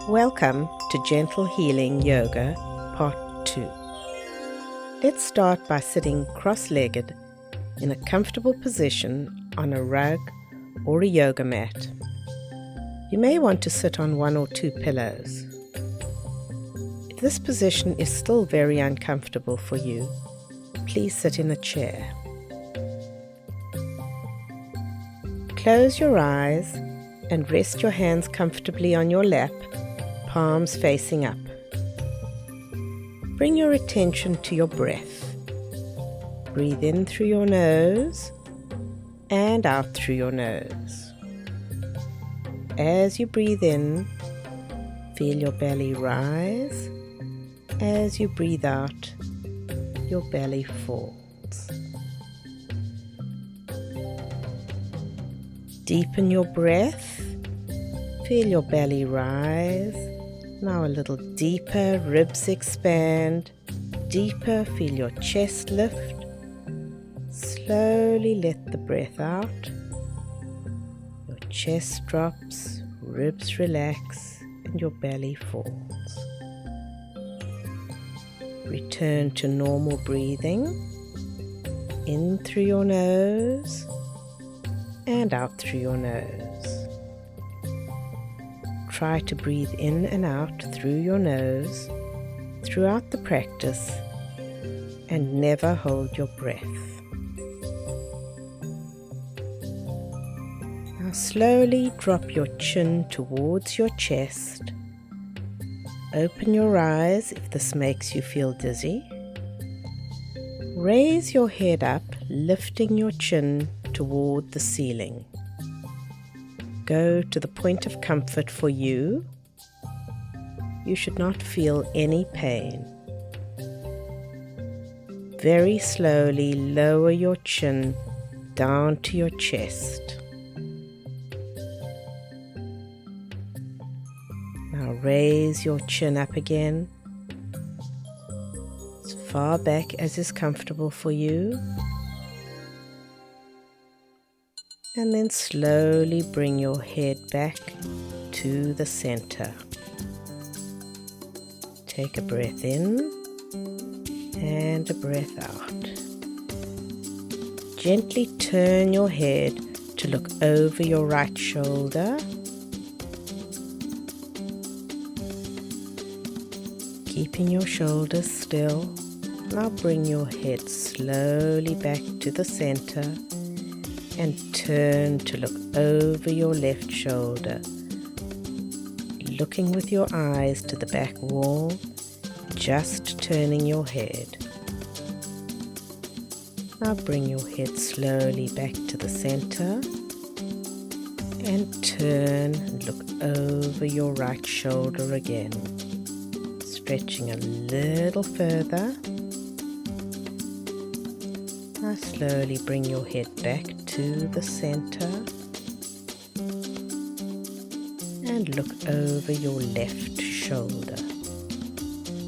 Welcome to Gentle Healing Yoga Part 2. Let's start by sitting cross-legged in a comfortable position on a rug or a yoga mat. You may want to sit on one or two pillows. If this position is still very uncomfortable for you, please sit in a chair. Close your eyes and rest your hands comfortably on your lap, palms facing up. Bring your attention to your breath. Breathe in through your nose and out through your nose. As you breathe in, feel your belly rise. As you breathe out, your belly falls. Deepen your breath. Feel your belly rise. Now a little deeper, ribs expand. Deeper, feel your chest lift. Slowly let the breath out. Your chest drops, ribs relax, and your belly falls. Return to normal breathing. In through your nose and out through your nose. Try to breathe in and out through your nose throughout the practice and never hold your breath. Now slowly drop your chin towards your chest. Open your eyes if this makes you feel dizzy. Raise your head up, lifting your chin toward the ceiling. Go to the point of comfort for you. You should not feel any pain. Very slowly lower your chin down to your chest. Now raise your chin up again, as far back as is comfortable for you. And then slowly bring your head back to the center. Take a breath in and a breath out. Gently turn your head to look over your right shoulder. Keeping your shoulders still. Now bring your head slowly back to the center and turn to look over your left shoulder, looking with your eyes to the back wall, just turning your head. Now bring your head slowly back to the center and turn and look over your right shoulder again, stretching a little further. Now slowly bring your head back to the center and look over your left shoulder,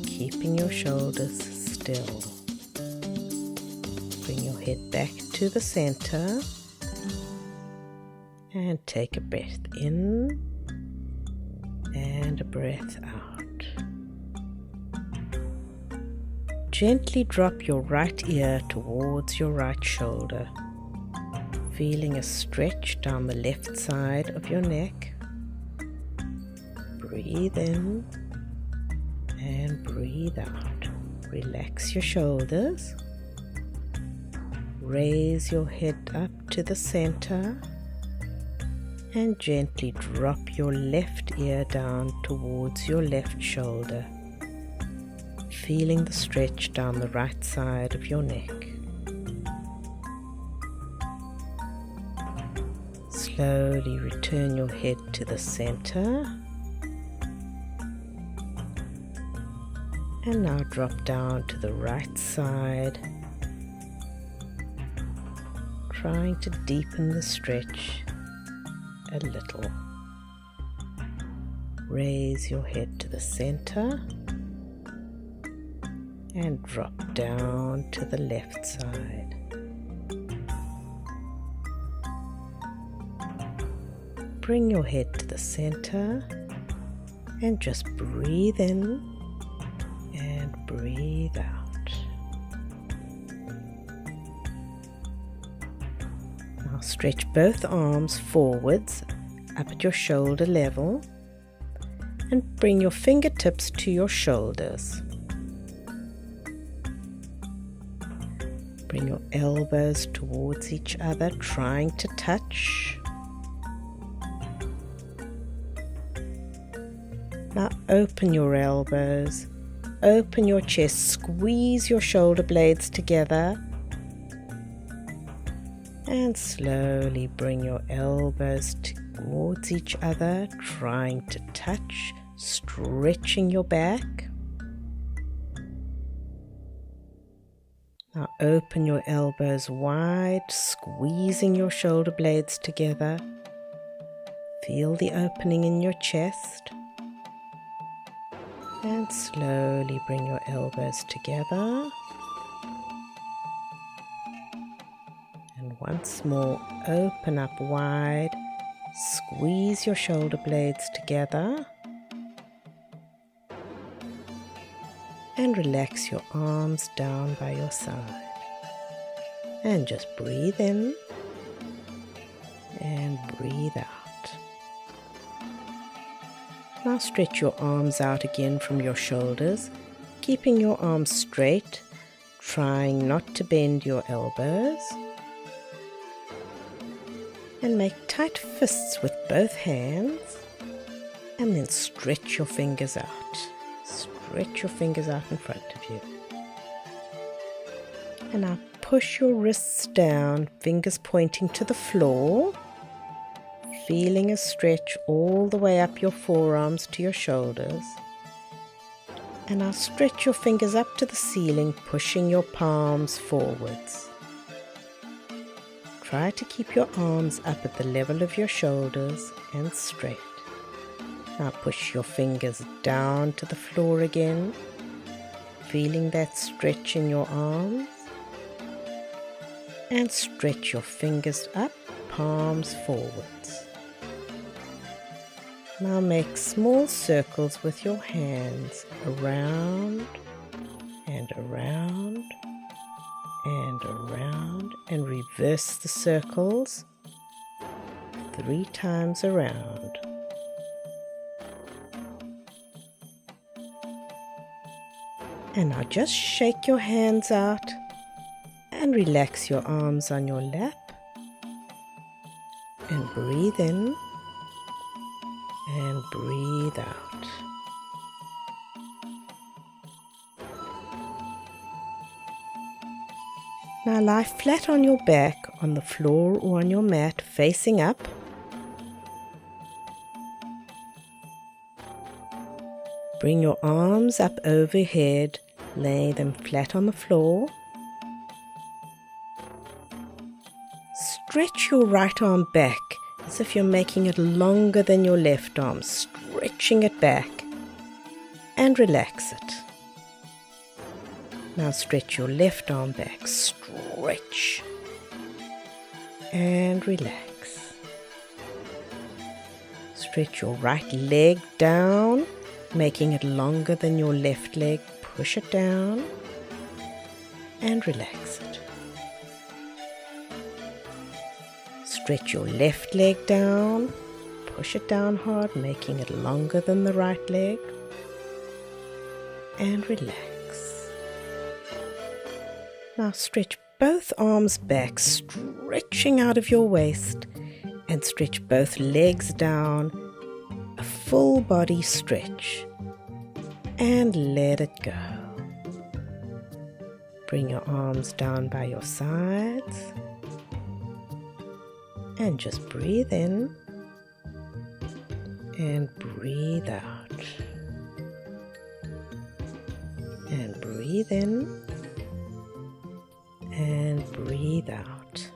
keeping your shoulders still. Bring your head back to the center and take a breath in and a breath out. Gently drop your right ear towards your right shoulder, feeling a stretch down the left side of your neck. Breathe in and breathe out. Relax your shoulders. Raise your head up to the center and gently drop your left ear down towards your left shoulder, feeling the stretch down the right side of your neck. Slowly return your head to the center and now drop down to the right side, trying to deepen the stretch a little. Raise your head to the center and drop down to the left side. Bring your head to the center And just breathe in and breathe out. Now stretch both arms forwards up at your shoulder level and bring your fingertips to your shoulders. Bring your elbows towards each other, trying to touch. Now open your elbows, open your chest, squeeze your shoulder blades together, and slowly bring your elbows towards each other, trying to touch, stretching your back. Now open your elbows wide, squeezing your shoulder blades together. Feel the opening in your chest. And slowly bring your elbows together. And once more, open up wide, squeeze your shoulder blades together. And relax your arms down by your side. And just breathe in and breathe out. Now stretch your arms out again from your shoulders, keeping your arms straight, trying not to bend your elbows. And make tight fists with both hands, and then stretch your fingers out. Stretch your fingers out in front of you. And now push your wrists down, fingers pointing to the floor. Feeling a stretch all the way up your forearms to your shoulders. And now stretch your fingers up to the ceiling, pushing your palms forwards. Try to keep your arms up at the level of your shoulders and straight. Now push your fingers down to the floor again, feeling that stretch in your arms. And stretch your fingers up, palms forwards. Now make small circles with your hands around and around and around, and reverse the circles 3 times around. And now just shake your hands out and relax your arms on your lap and breathe in and breathe out. Now lie flat on your back on the floor or on your mat facing up. Bring your arms up overhead, lay them flat on the floor. Stretch your right arm back as if you're making it longer than your left arm, stretching it back, and relax it. Now stretch your left arm back, stretch, and relax. Stretch your right leg down, making it longer than your left leg, push it down, and relax it. Stretch your left leg down, push it down hard, making it longer than the right leg, and relax. Now stretch both arms back, stretching out of your waist, and stretch both legs down, a full body stretch, and let it go. Bring your arms down by your sides, and just breathe in and breathe out, and breathe in and breathe out.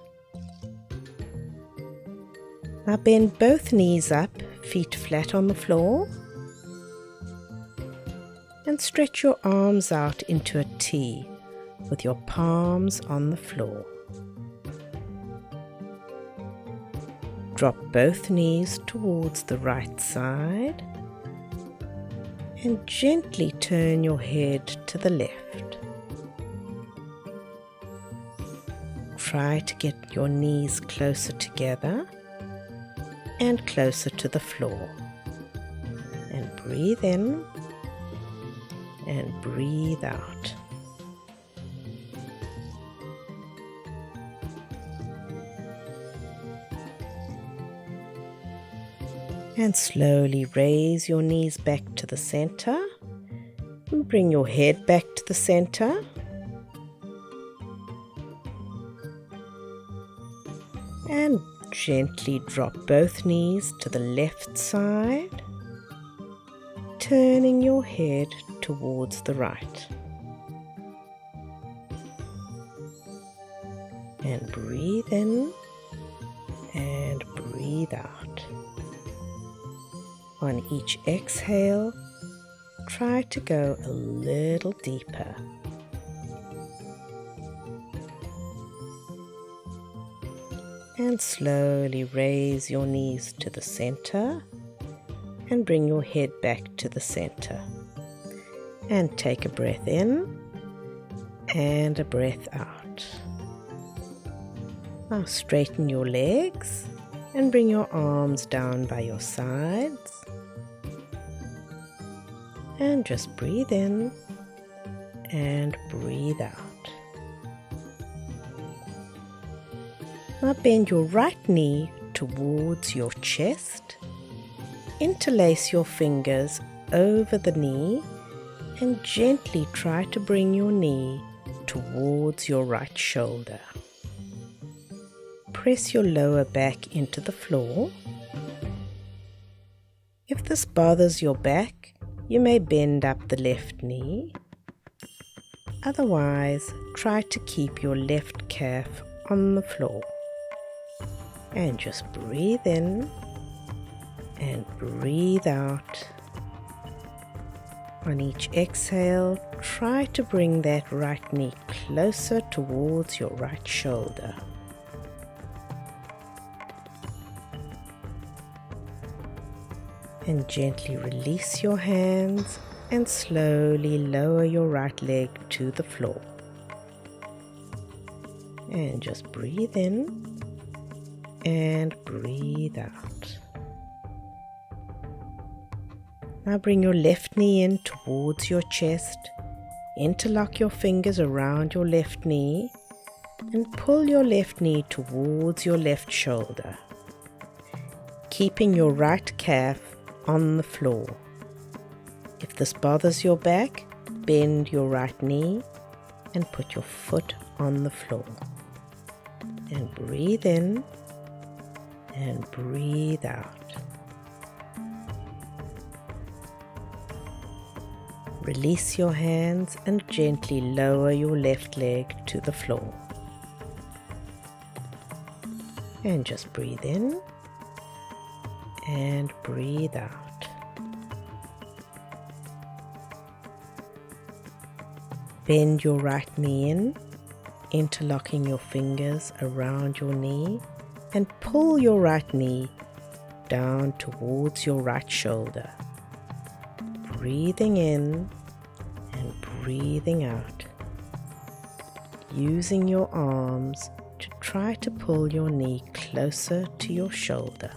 Now bend both knees up, feet flat on the floor, and stretch your arms out into a T with your palms on the floor. Drop both knees towards the right side and gently turn your head to the left. Try to get your knees closer together and closer to the floor. And breathe in and breathe out. And slowly raise your knees back to the center and bring your head back to the center. And gently drop both knees to the left side, turning your head towards the right. And breathe in and breathe out. On each exhale, try to go a little deeper. And slowly raise your knees to the center and bring your head back to the center. And take a breath in and a breath out. Now straighten your legs and bring your arms down by your sides. And just breathe in and breathe out. Now bend your right knee towards your chest. Interlace your fingers over the knee and gently try to bring your knee towards your right shoulder. Press your lower back into the floor. If this bothers your back, you may bend up the left knee. Otherwise, try to keep your left calf on the floor. And just breathe in and breathe out. On each exhale, try to bring that right knee closer towards your right shoulder. And gently release your hands and slowly lower your right leg to the floor. And just breathe in and breathe out. Now bring your left knee in towards your chest. Interlock your fingers around your left knee and pull your left knee towards your left shoulder, keeping your right calf on the floor. If this bothers your back, bend your right knee and put your foot on the floor. And breathe in and breathe out. Release your hands and gently lower your left leg to the floor. And just breathe in and breathe out. Bend your right knee in, interlocking your fingers around your knee, and pull your right knee down towards your right shoulder. Breathing in and breathing out, using your arms to try to pull your knee closer to your shoulder.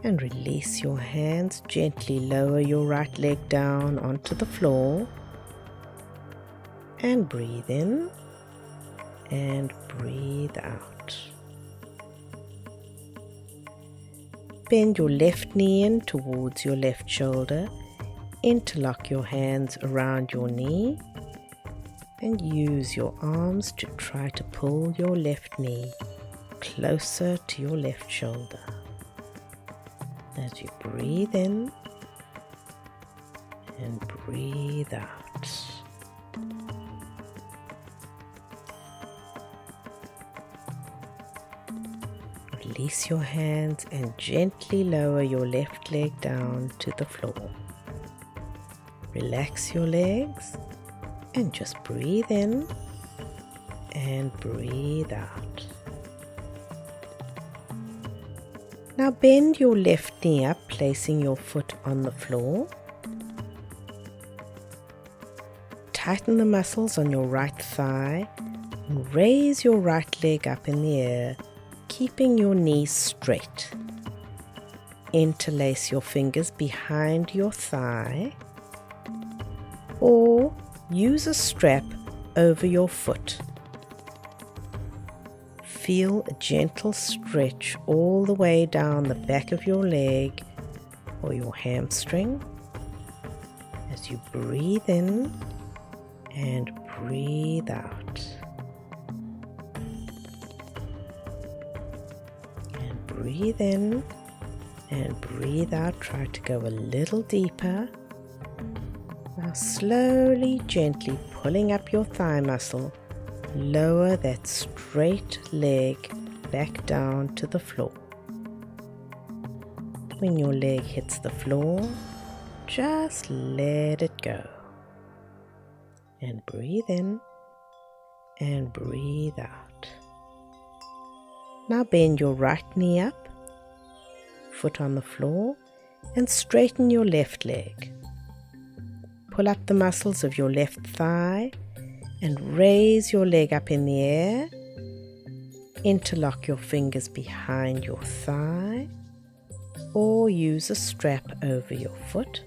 And release your hands, gently lower your right leg down onto the floor and breathe in and breathe out. Bend your left knee in towards your left shoulder, interlock your hands around your knee and use your arms to try to pull your left knee closer to your left shoulder. As you breathe in and breathe out. Release your hands and gently lower your left leg down to the floor. Relax your legs and just breathe in and breathe out. Now bend your left knee up, placing your foot on the floor. Tighten the muscles on your right thigh and raise your right leg up in the air, keeping your knees straight. Interlace your fingers behind your thigh or use a strap over your foot. Feel a gentle stretch all the way down the back of your leg or your hamstring as you breathe in and breathe out. And breathe in and breathe out. Try to go a little deeper. Now slowly, gently pulling up your thigh muscle, lower that straight leg back down to the floor. When your leg hits the floor, just let it go. And breathe in and breathe out. Now bend your right knee up, foot on the floor, and straighten your left leg. Pull up the muscles of your left thigh and raise your leg up in the air. Interlock your fingers behind your thigh or use a strap over your foot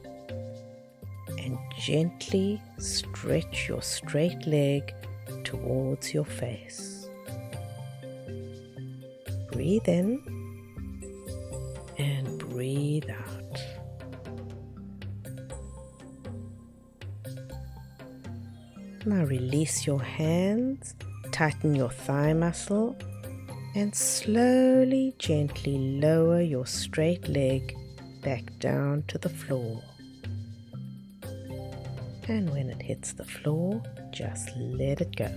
and gently stretch your straight leg towards your face. Breathe in and breathe out. Now release your hands, tighten your thigh muscle, and slowly, gently lower your straight leg back down to the floor. And when it hits the floor, just let it go.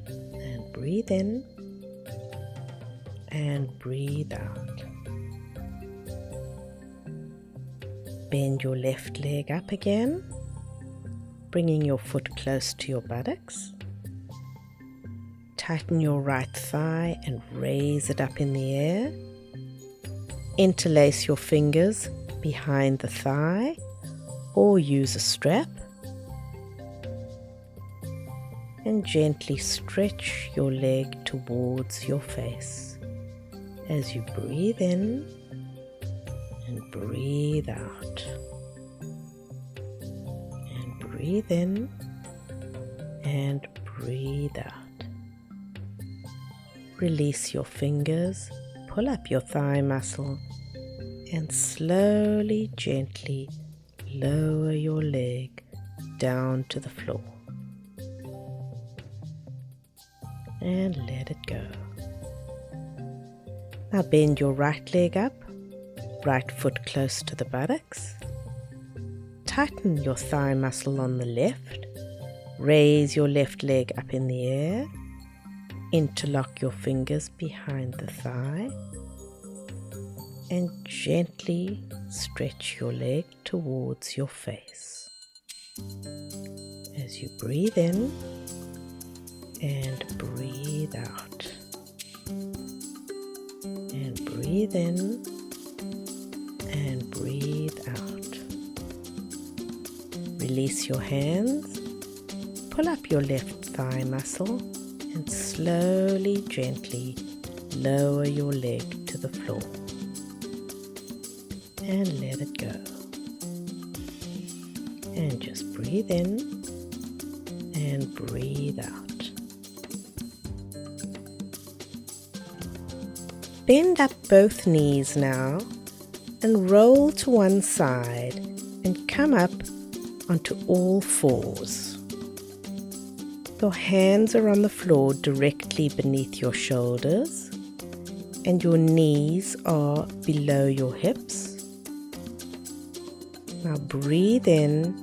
And breathe in and breathe out. Bend your left leg up again, bringing your foot close to your buttocks. Tighten your right thigh and raise it up in the air. Interlace your fingers behind the thigh or use a strap. And gently stretch your leg towards your face as you breathe in and breathe out. And breathe in and breathe out. Release your fingers, pull up your thigh muscle, and slowly, gently lower your leg down to the floor. And let it go. Now bend your right leg up, right foot close to the buttocks. Tighten your thigh muscle on the left. Raise your left leg up in the air. Interlock your fingers behind the thigh and gently stretch your leg towards your face. As you breathe in and breathe out. And breathe in and breathe out. Release your hands. Pull up your left thigh muscle and slowly, gently lower your leg to the floor. And let it go. And just breathe in and breathe out. Bend up both knees now and roll to one side and come up onto all fours. Your hands are on the floor directly beneath your shoulders and your knees are below your hips. Now breathe in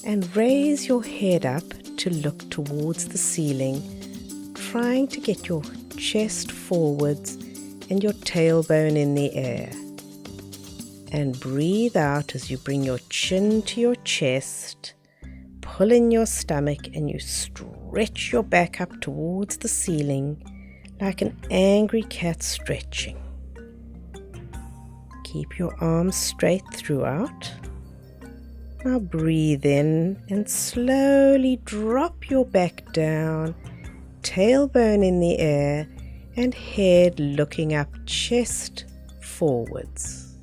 and raise your head up to look towards the ceiling, trying to get your chest forwards and your tailbone in the air. And breathe out as you bring your chin to your chest, pull in your stomach, and you stretch your back up towards the ceiling like an angry cat stretching. Keep your arms straight throughout. Now breathe in and slowly drop your back down, tailbone in the air and head looking up, chest forwards.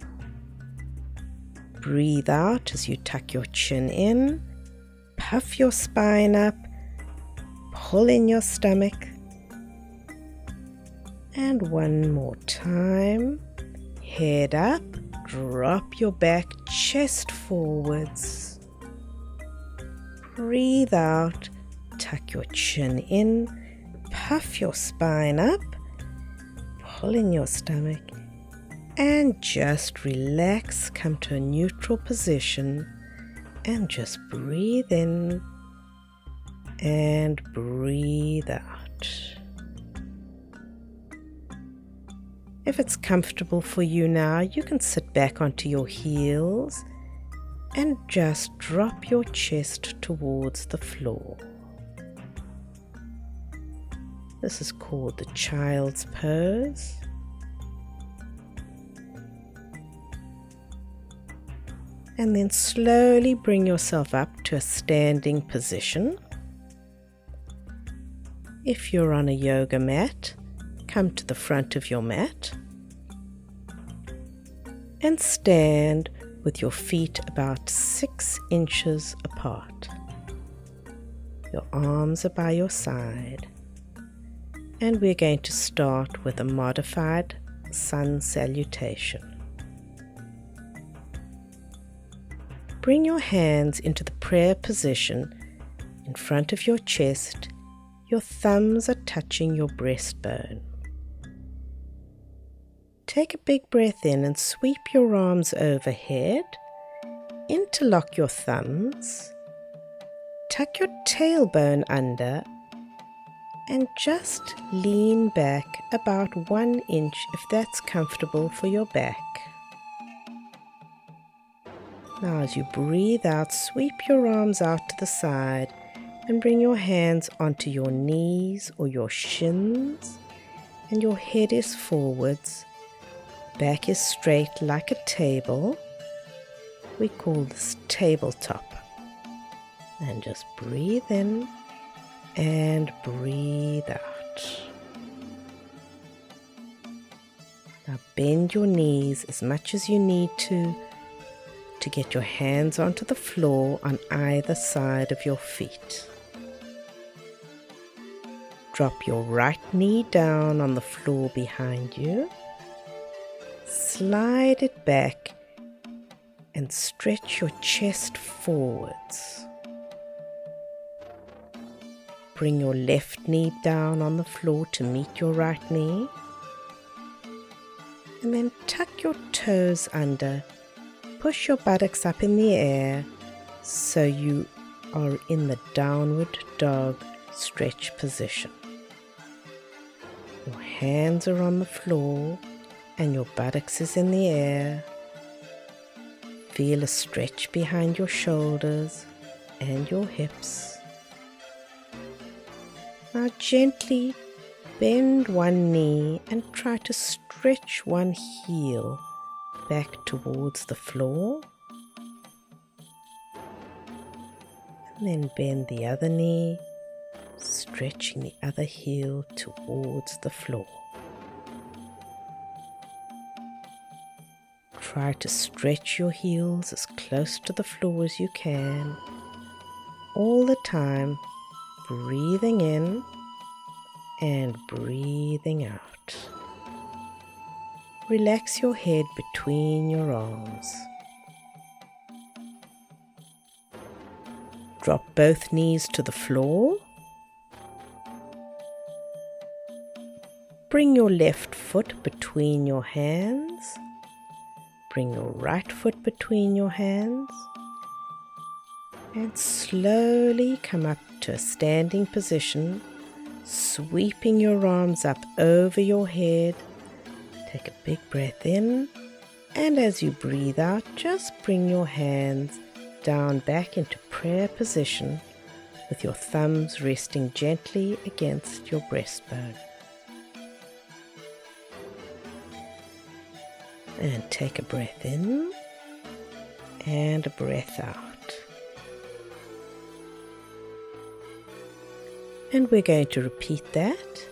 Breathe out as you tuck your chin in, puff your spine up, pull in your stomach. And one more time, head up, drop your back, chest forwards. Breathe out, tuck your chin in, puff your spine up, pull in your stomach, and just relax, come to a neutral position, and just breathe in and breathe out. If it's comfortable for you now, you can sit back onto your heels and just drop your chest towards the floor. This is called the child's pose. And then slowly bring yourself up to a standing position. If you're on a yoga mat, come to the front of your mat and stand with your feet about 6 inches apart. Your arms are by your side, and we're going to start with a modified sun salutation. Bring your hands into the prayer position in front of your chest. Your thumbs are touching your breastbone. Take a big breath in and sweep your arms overhead. Interlock your thumbs. Tuck your tailbone under and just lean back about 1 inch if that's comfortable for your back. Now as you breathe out, sweep your arms out to the side and bring your hands onto your knees or your shins, and your head is forwards, back is straight like a table. We call this tabletop. And just breathe in and breathe out. Now bend your knees as much as you need to get your hands onto the floor on either side of your feet. Drop your right knee down on the floor behind you. Slide it back and stretch your chest forwards. Bring your left knee down on the floor to meet your right knee. And then tuck your toes under. Push your buttocks up in the air so you are in the downward dog stretch position. Your hands are on the floor and your buttocks is in the air. Feel a stretch behind your shoulders and your hips. Now gently bend one knee and try to stretch one heel back towards the floor. And then bend the other knee, stretching the other heel towards the floor. Try to stretch your heels as close to the floor as you can, all the time breathing in and breathing out. Relax your head between your arms. Drop both knees to the floor. Bring your left foot between your hands. Bring your right foot between your hands. And slowly come up to a standing position, sweeping your arms up over your head. Take a big breath in, and as you breathe out, just bring your hands down back into prayer position with your thumbs resting gently against your breastbone. And take a breath in and a breath out. And we're going to repeat that.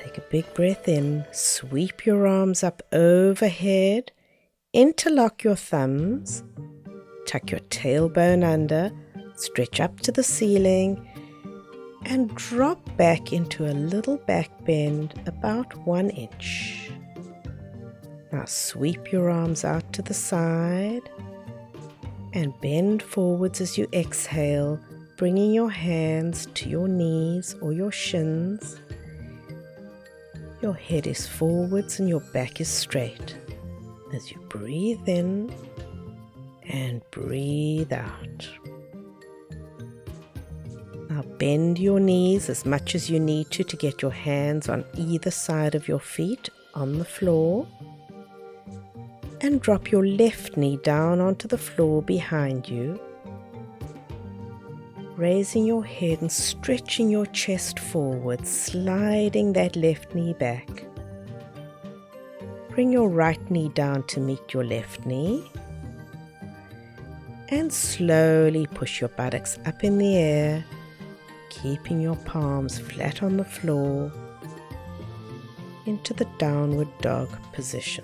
Take a big breath in, sweep your arms up overhead, interlock your thumbs, tuck your tailbone under, stretch up to the ceiling, and drop back into a little back bend about 1 inch. Now sweep your arms out to the side and bend forwards as you exhale, bringing your hands to your knees or your shins. Your head is forwards and your back is straight as you breathe in and breathe out. Now bend your knees as much as you need to get your hands on either side of your feet on the floor, and drop your left knee down onto the floor behind you, raising your head and stretching your chest forward, sliding that left knee back. Bring your right knee down to meet your left knee, and slowly push your buttocks up in the air, keeping your palms flat on the floor, into the downward dog position.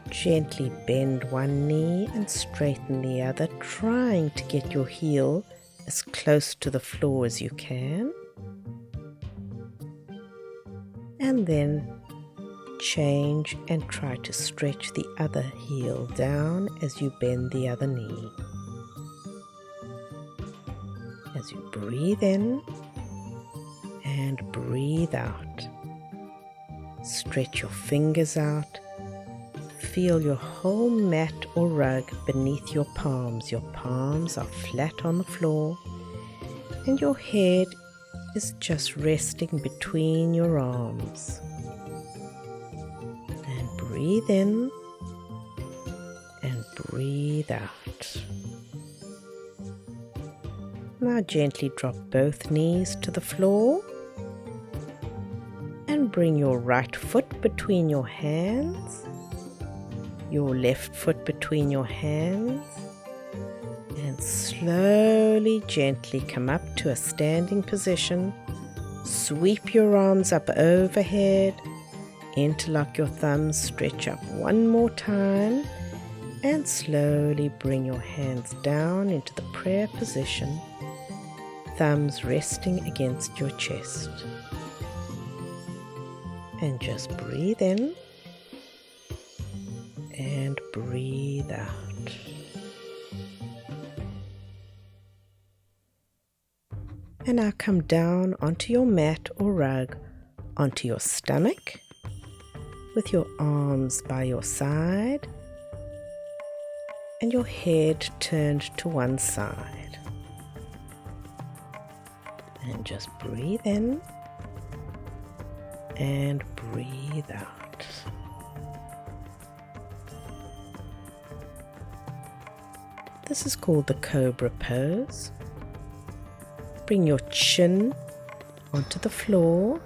Gently bend one knee and straighten the other, trying to get your heel as close to the floor as you can. And then change and try to stretch the other heel down as you bend the other knee. As you breathe in and breathe out, stretch your fingers out. Feel your whole mat or rug beneath your palms. Your palms are flat on the floor and your head is just resting between your arms. And breathe in and breathe out. Now gently drop both knees to the floor and bring your right foot between your hands, your left foot between your hands, and slowly, gently come up to a standing position. Sweep your arms up overhead, interlock your thumbs, stretch up one more time, and slowly bring your hands down into the prayer position, thumbs resting against your chest. And just breathe in and breathe out. And now come down onto your mat or rug, onto your stomach, with your arms by your side and your head turned to one side. And just breathe in and breathe out. This is called the Cobra pose. Bring your chin onto the floor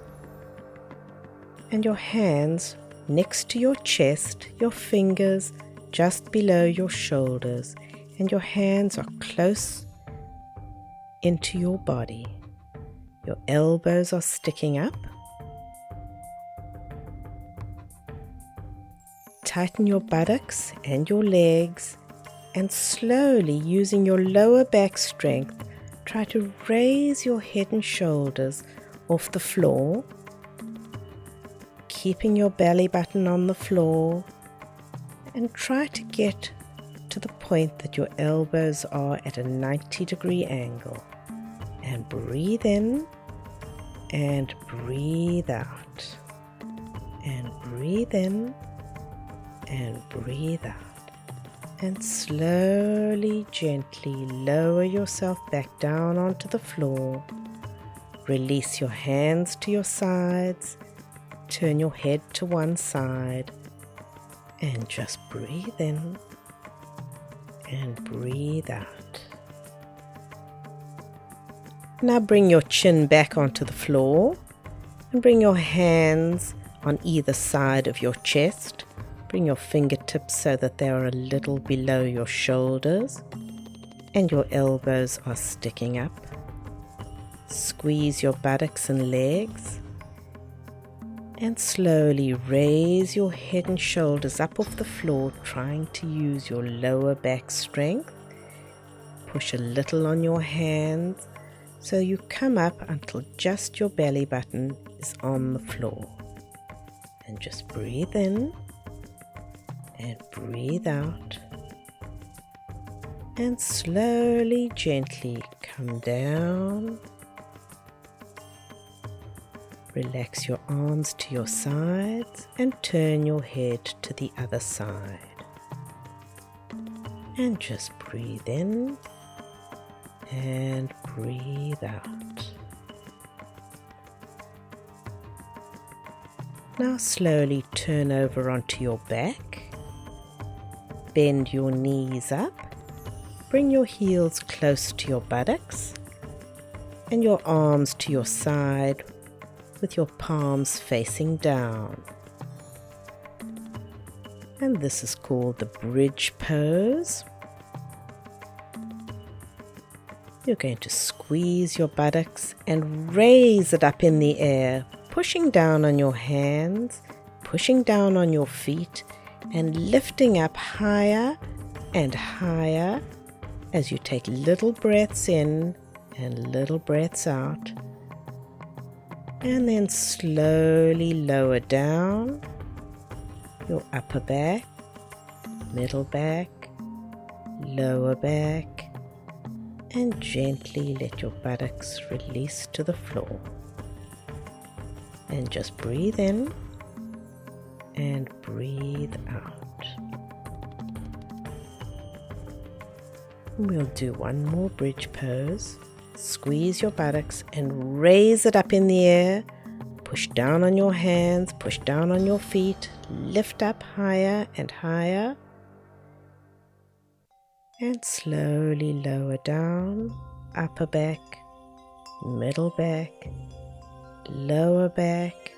and your hands next to your chest, your fingers just below your shoulders, and your hands are close into your body. Your elbows are sticking up. Tighten your buttocks and your legs, and slowly, using your lower back strength, try to raise your head and shoulders off the floor, keeping your belly button on the floor, and try to get to the point that your elbows are at a 90-degree angle. And breathe in and breathe out. And breathe in and breathe out. And slowly, gently lower yourself back down onto the floor. Release your hands to your sides. Turn your head to one side. And just breathe in and breathe out. Now bring your chin back onto the floor And bring your hands on either side of your chest. Bring your fingertips so that they are a little below your shoulders and your elbows are sticking up. Squeeze your buttocks and legs and slowly raise your head and shoulders up off the floor, trying to use your lower back strength. Push a little on your hands so you come up until just your belly button is on the floor. And just breathe in and breathe out. And slowly, gently come down. Relax your arms to your sides and turn your head to the other side. And just breathe in and breathe out. Now slowly turn over onto your back. Bend your knees up. Bring your heels close to your buttocks and your arms to your side with your palms facing down. And this is called the bridge pose. You're going to squeeze your buttocks and raise it up in the air, pushing down on your hands, pushing down on your feet, and lifting up higher and higher as you take little breaths in and little breaths out. And then slowly lower down your upper back, middle back, lower back, and gently let your buttocks release to the floor. And just breathe in and breathe out. We'll do one more bridge pose. Squeeze your buttocks and raise it up in the air. Push down on your hands, push down on your feet, lift up higher and higher. And slowly lower down, upper back, middle back, lower back,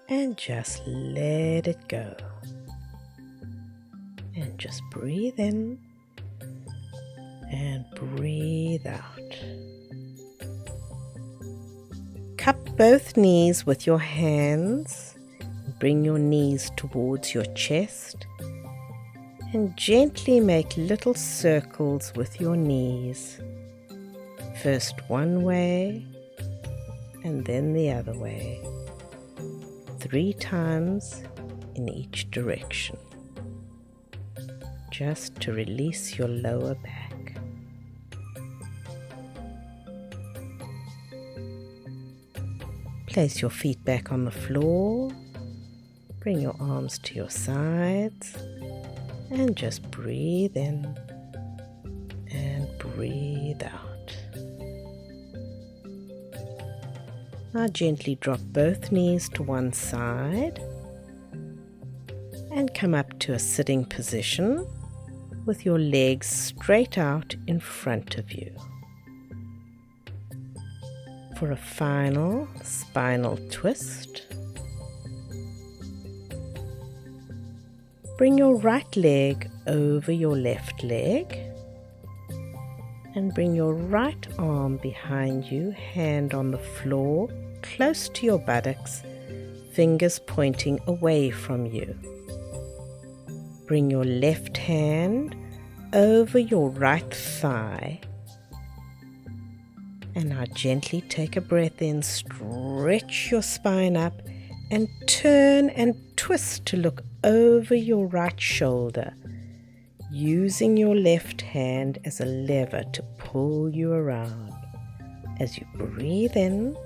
and just let it go. And just breathe in and breathe out. Cup both knees with your hands. Bring your knees towards your chest and gently make little circles with your knees. First one way and then the other way. 3 times in each direction, just to release your lower back. Place your feet back on the floor. Bring your arms to your sides and just breathe in and breathe out. Now gently drop both knees to one side and come up to a sitting position with your legs straight out in front of you. For a final spinal twist, bring your right leg over your left leg and bring your right arm behind you, hand on the floor, close to your buttocks, fingers pointing away from you. Bring your left hand over your right thigh. And now gently take a breath in, stretch your spine up and turn and twist to look over your right shoulder, using your left hand as a lever to pull you around. As you breathe in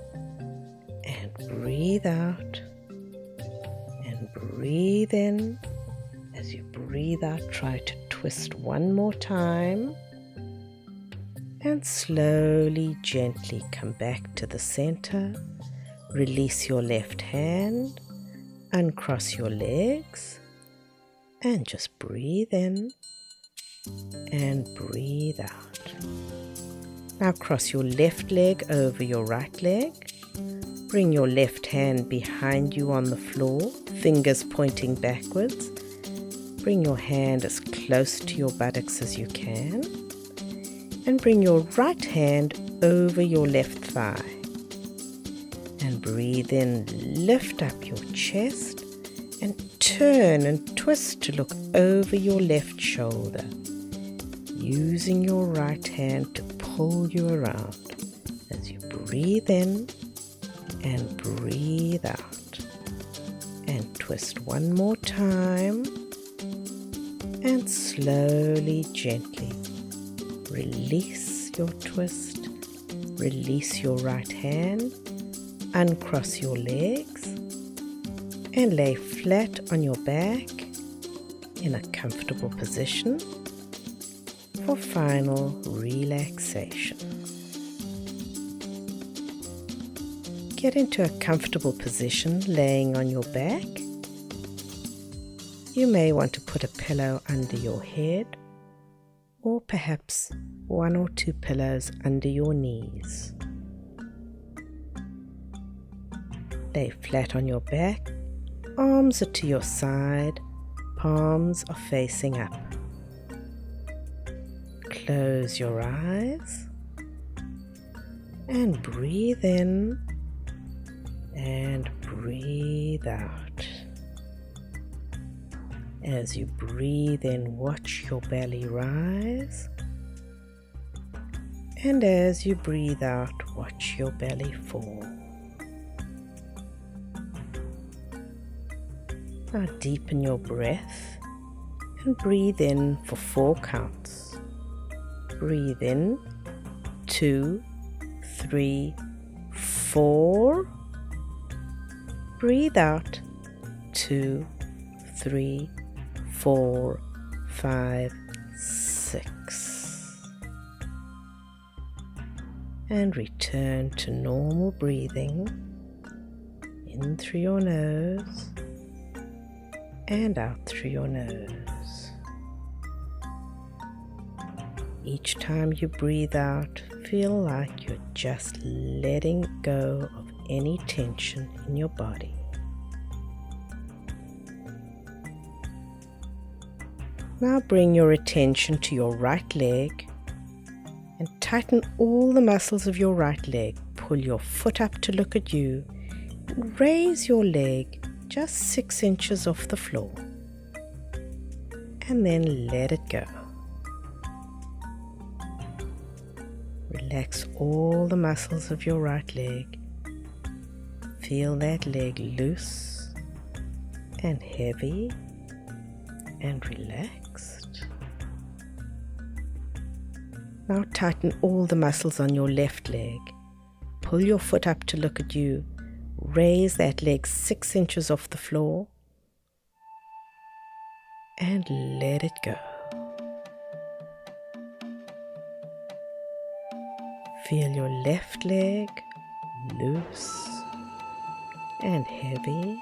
and breathe out and breathe in. As you breathe out, try to twist one more time. And slowly, gently come back to the center. Release your left hand, uncross your legs, and just breathe in and breathe out. Now cross your left leg over your right leg. Bring your left hand behind you on the floor, fingers pointing backwards. Bring your hand as close to your buttocks as you can. And bring your right hand over your left thigh. And breathe in, lift up your chest and turn and twist to look over your left shoulder, using your right hand to pull you around as you breathe in and breathe out. And twist one more time and slowly, gently release your twist, release your right hand, uncross your legs and lay flat on your back in a comfortable position for final relaxation. Get into a comfortable position laying on your back. You may want to put a pillow under your head or perhaps one or two pillows under your knees. Lay flat on your back, arms are to your side, palms are facing up. Close your eyes and breathe in and breathe out. As you breathe in, watch your belly rise, and as you breathe out, watch your belly fall. Now deepen your breath and breathe in for 4 counts. Breathe in, 2, 3, 4. Breathe out, 2, 3, 4, 5, 6. And return to normal breathing in through your nose and out through your nose. Each time you breathe out, feel like you're just letting go of any tension in your body. Now bring your attention to your right leg and tighten all the muscles of your right leg. Pull your foot up to look at you and raise your leg just 6 inches off the floor. And then let it go. Relax all the muscles of your right leg. Feel that leg loose and heavy and relaxed. Now tighten all the muscles on your left leg. Pull your foot up to look at you. Raise that leg 6 inches off the floor and let it go. Feel your left leg loose and heavy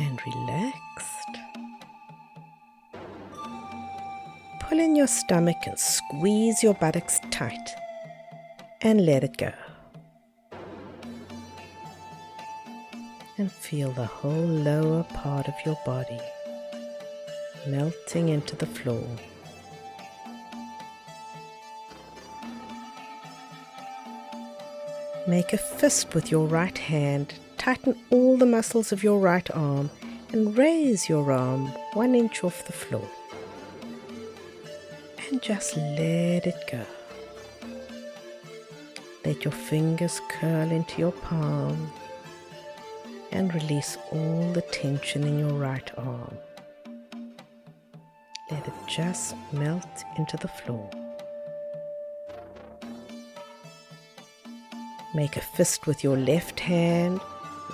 and relaxed. Pull in your stomach and squeeze your buttocks tight and let it go. And feel the whole lower part of your body melting into the floor. Make a fist with your right hand, tighten all the muscles of your right arm and raise your arm 1 inch off the floor. And just let it go. Let your fingers curl into your palm and release all the tension in your right arm. Let it just melt into the floor. Make a fist with your left hand.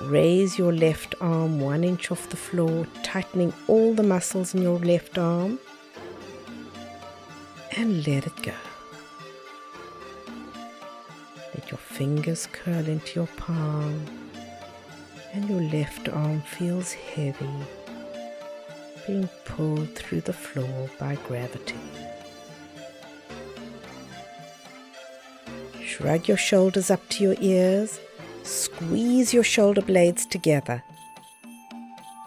Raise your left arm 1 inch off the floor, tightening all the muscles in your left arm. And let it go. Let your fingers curl into your palm. And your left arm feels heavy, being pulled through the floor by gravity. Shrug your shoulders up to your ears, Squeeze your shoulder blades together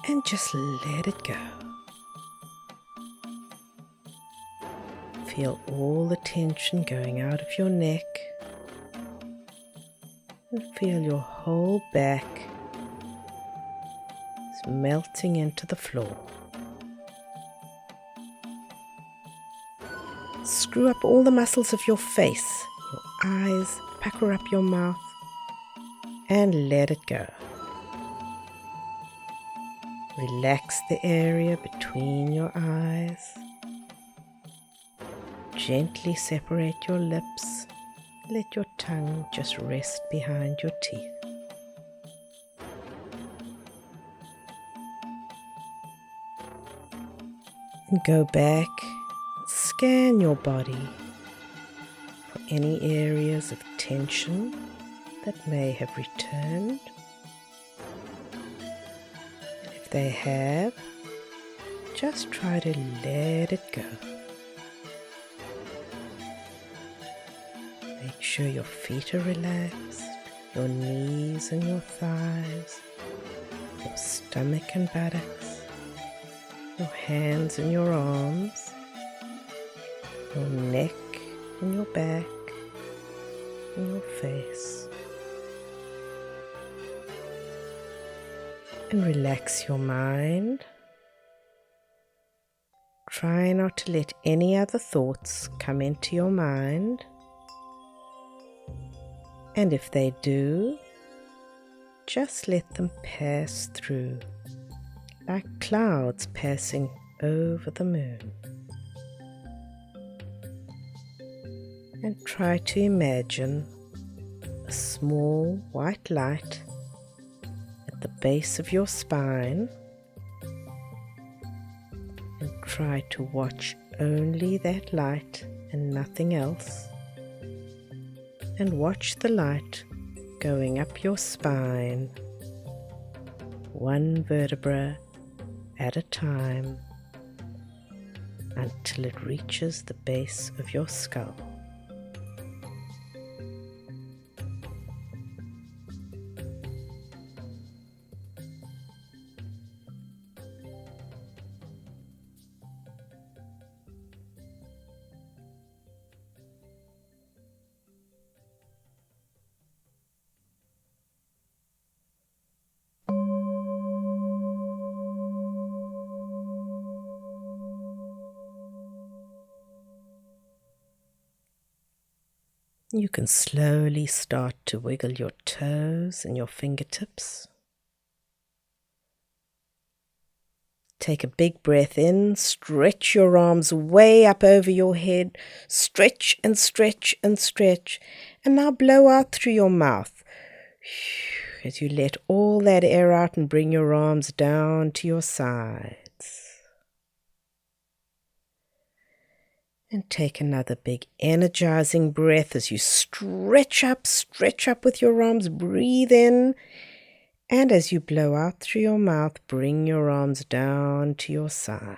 and just let it go. Feel all the tension going out of your neck and feel your whole back melting into the floor. Screw up all the muscles of your face, your eyes, pucker up your mouth, and let it go. Relax the area between your eyes. Gently separate your lips. Let your tongue just rest behind your teeth. And go back, scan your body for any areas of tension that may have returned. And if they have, just try to let it go. Make sure your feet are relaxed, your knees and your thighs, your stomach and buttocks, your hands and your arms, your neck and your back, and your face. And relax your mind. Try not to let any other thoughts come into your mind. And if they do, just let them pass through, like clouds passing over the moon. And try to imagine a small white light at the base of your spine, and try to watch only that light and nothing else. And watch the light going up your spine, one vertebra at a time, until it reaches the base of your skull. You can slowly start to wiggle your toes and your fingertips. Take a big breath in, stretch your arms way up over your head, stretch and stretch and stretch, and now blow out through your mouth as you let all that air out and bring your arms down to your sides. And take another big energizing breath as you stretch up with your arms. Breathe in. And as you blow out through your mouth, bring your arms down to your side.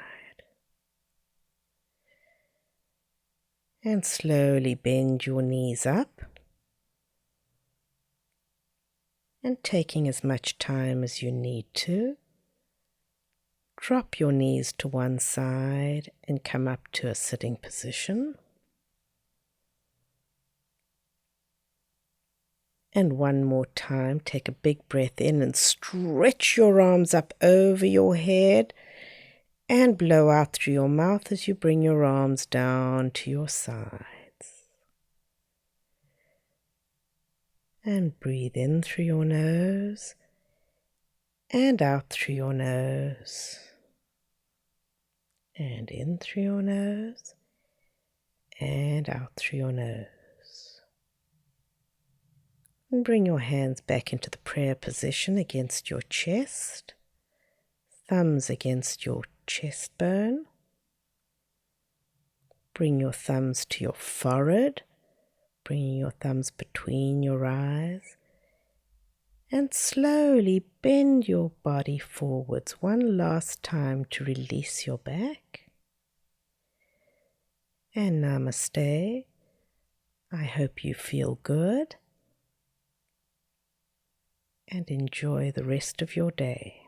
And slowly bend your knees up. And taking as much time as you need to, drop your knees to one side and come up to a sitting position. And one more time, take a big breath in and stretch your arms up over your head and blow out through your mouth as you bring your arms down to your sides. And breathe in through your nose and out through your nose. And in through your nose and out through your nose. And bring your hands back into the prayer position against your chest, thumbs against your chest bone. Bring your thumbs to your forehead, bringing your thumbs between your eyes. And slowly bend your body forwards one last time to release your back. And namaste. I hope you feel good. and enjoy the rest of your day.